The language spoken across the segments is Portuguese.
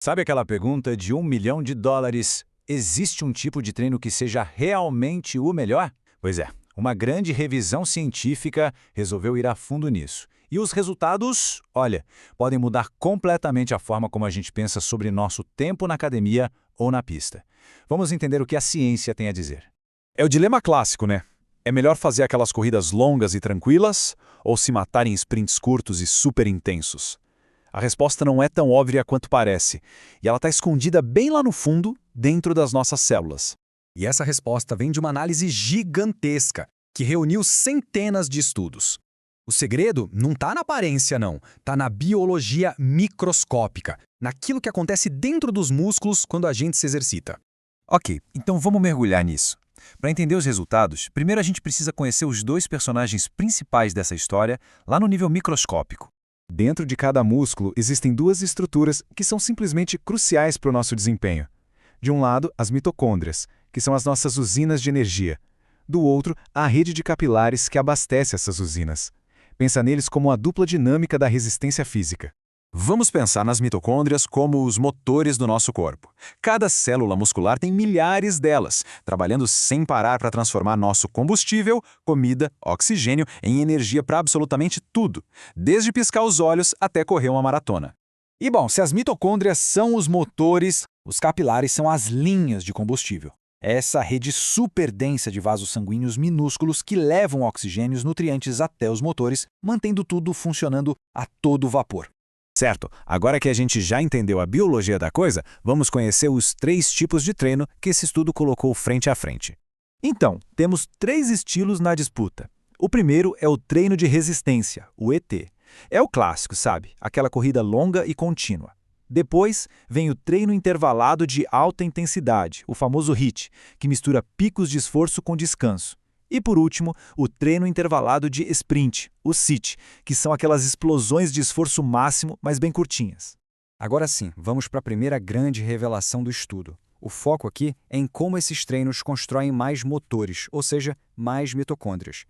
Sabe aquela pergunta de US$ 1 milhão? Existe um tipo de treino que seja realmente o melhor? Pois é, uma grande revisão científica resolveu ir a fundo nisso. E os resultados, olha, podem mudar completamente a forma como a gente pensa sobre nosso tempo na academia ou na pista. Vamos entender o que a ciência tem a dizer. É o dilema clássico, né? É melhor fazer aquelas corridas longas e tranquilas ou se matar em sprints curtos e super intensos? A resposta não é tão óbvia quanto parece, e ela está escondida bem lá no fundo, dentro das nossas células. E essa resposta vem de uma análise gigantesca, que reuniu centenas de estudos. O segredo não está na aparência, não. Está na biologia microscópica, naquilo que acontece dentro dos músculos quando a gente se exercita. Ok, então vamos mergulhar nisso. Para entender os resultados, primeiro a gente precisa conhecer os dois personagens principais dessa história lá no nível microscópico. Dentro de cada músculo existem duas estruturas que são simplesmente cruciais para o nosso desempenho. De um lado, as mitocôndrias, que são as nossas usinas de energia. Do outro, a rede de capilares que abastece essas usinas. Pensa neles como a dupla dinâmica da resistência física. Vamos pensar nas mitocôndrias como os motores do nosso corpo. Cada célula muscular tem milhares delas, trabalhando sem parar para transformar nosso combustível, comida, oxigênio em energia para absolutamente tudo, desde piscar os olhos até correr uma maratona. E bom, se as mitocôndrias são os motores, os capilares são as linhas de combustível. É essa rede super densa de vasos sanguíneos minúsculos que levam oxigênio e os nutrientes até os motores, mantendo tudo funcionando a todo vapor. Certo, agora que a gente já entendeu a biologia da coisa, vamos conhecer os 3 tipos de treino que esse estudo colocou frente a frente. Então, temos 3 estilos na disputa. O primeiro é o treino de resistência, o ET. É o clássico, sabe? Aquela corrida longa e contínua. Depois, vem o treino intervalado de alta intensidade, o famoso HIIT, que mistura picos de esforço com descanso. E por último, o treino intervalado de sprint, o SIT, que são aquelas explosões de esforço máximo, mas bem curtinhas. Agora sim, vamos para a primeira grande revelação do estudo. O foco aqui é em como esses treinos constroem mais motores, ou seja, mais mitocôndrias.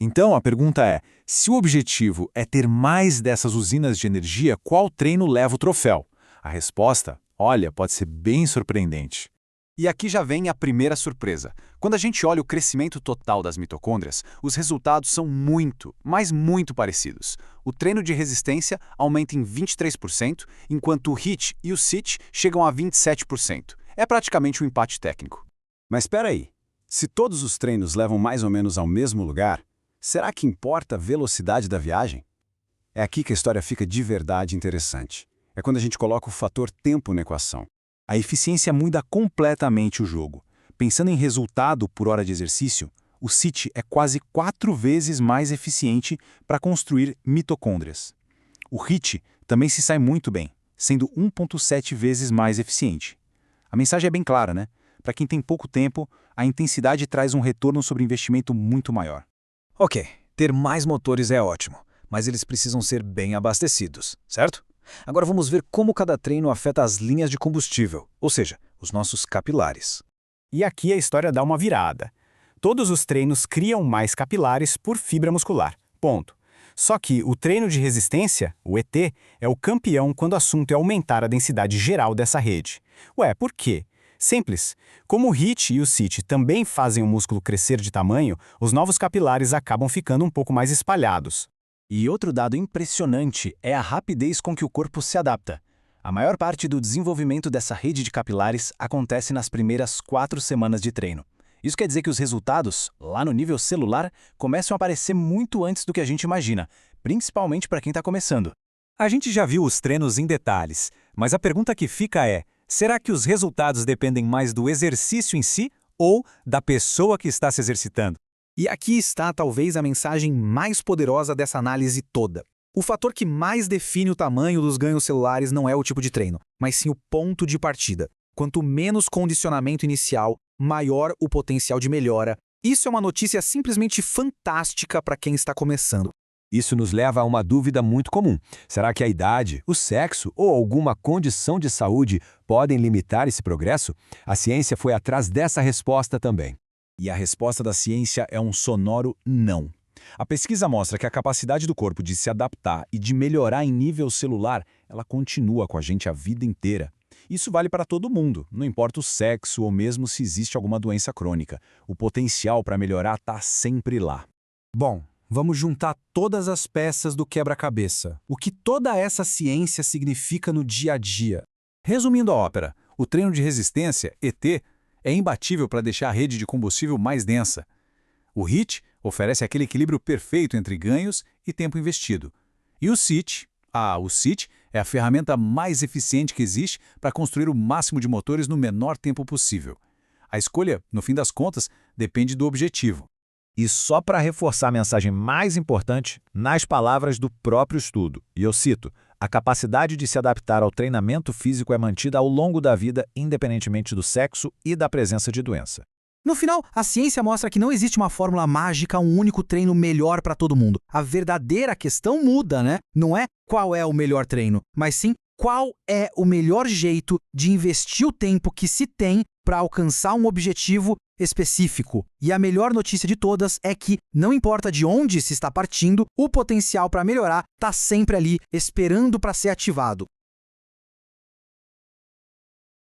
Então a pergunta é, se o objetivo é ter mais dessas usinas de energia, qual treino leva o troféu? A resposta, olha, pode ser bem surpreendente. E aqui já vem a primeira surpresa. Quando a gente olha o crescimento total das mitocôndrias, os resultados são muito, mas muito parecidos. O treino de resistência aumenta em 23%, enquanto o HIIT e o SIT chegam a 27%. É praticamente um empate técnico. Mas espera aí, se todos os treinos levam mais ou menos ao mesmo lugar, será que importa a velocidade da viagem? É aqui que a história fica de verdade interessante. É quando a gente coloca o fator tempo na equação. A eficiência muda completamente o jogo. Pensando em resultado por hora de exercício, o SIT é quase 4 vezes mais eficiente para construir mitocôndrias. O HIIT também se sai muito bem, sendo 1,7 vezes mais eficiente. A mensagem é bem clara, né? Para quem tem pouco tempo, a intensidade traz um retorno sobre investimento muito maior. Ok, ter mais motores é ótimo, mas eles precisam ser bem abastecidos, certo? Agora vamos ver como cada treino afeta as linhas de combustível, ou seja, os nossos capilares. E aqui a história dá uma virada. Todos os treinos criam mais capilares por fibra muscular. Ponto. Só que o treino de resistência, o ET, é o campeão quando o assunto é aumentar a densidade geral dessa rede. Ué, por quê? Simples. Como o HIIT e o SIT também fazem o músculo crescer de tamanho, os novos capilares acabam ficando um pouco mais espalhados. E outro dado impressionante é a rapidez com que o corpo se adapta. A maior parte do desenvolvimento dessa rede de capilares acontece nas primeiras 4 semanas de treino. Isso quer dizer que os resultados, lá no nível celular, começam a aparecer muito antes do que a gente imagina, principalmente para quem está começando. A gente já viu os treinos em detalhes, mas a pergunta que fica é, será que os resultados dependem mais do exercício em si ou da pessoa que está se exercitando? E aqui está talvez a mensagem mais poderosa dessa análise toda. O fator que mais define o tamanho dos ganhos celulares não é o tipo de treino, mas sim o ponto de partida. Quanto menos condicionamento inicial, maior o potencial de melhora. Isso é uma notícia simplesmente fantástica para quem está começando. Isso nos leva a uma dúvida muito comum. Será que a idade, o sexo ou alguma condição de saúde podem limitar esse progresso? A ciência foi atrás dessa resposta também. E a resposta da ciência é um sonoro não. A pesquisa mostra que a capacidade do corpo de se adaptar e de melhorar em nível celular, ela continua com a gente a vida inteira. Isso vale para todo mundo, não importa o sexo ou mesmo se existe alguma doença crônica. O potencial para melhorar está sempre lá. Bom, vamos juntar todas as peças do quebra-cabeça. O que toda essa ciência significa no dia a dia? Resumindo a ópera, o treino de resistência, ET, é imbatível para deixar a rede de combustível mais densa. O HIIT oferece aquele equilíbrio perfeito entre ganhos e tempo investido. E o CIT, o CIT é a ferramenta mais eficiente que existe para construir o máximo de motores no menor tempo possível. A escolha, no fim das contas, depende do objetivo. E só para reforçar a mensagem mais importante, nas palavras do próprio estudo, e eu cito, a capacidade de se adaptar ao treinamento físico é mantida ao longo da vida, independentemente do sexo e da presença de doença. No final, a ciência mostra que não existe uma fórmula mágica, um único treino melhor para todo mundo. A verdadeira questão muda, né? Não é qual é o melhor treino, mas sim qual é o melhor jeito de investir o tempo que se tem para alcançar um objetivo específico. E a melhor notícia de todas é que, não importa de onde se está partindo, o potencial para melhorar está sempre ali, esperando para ser ativado.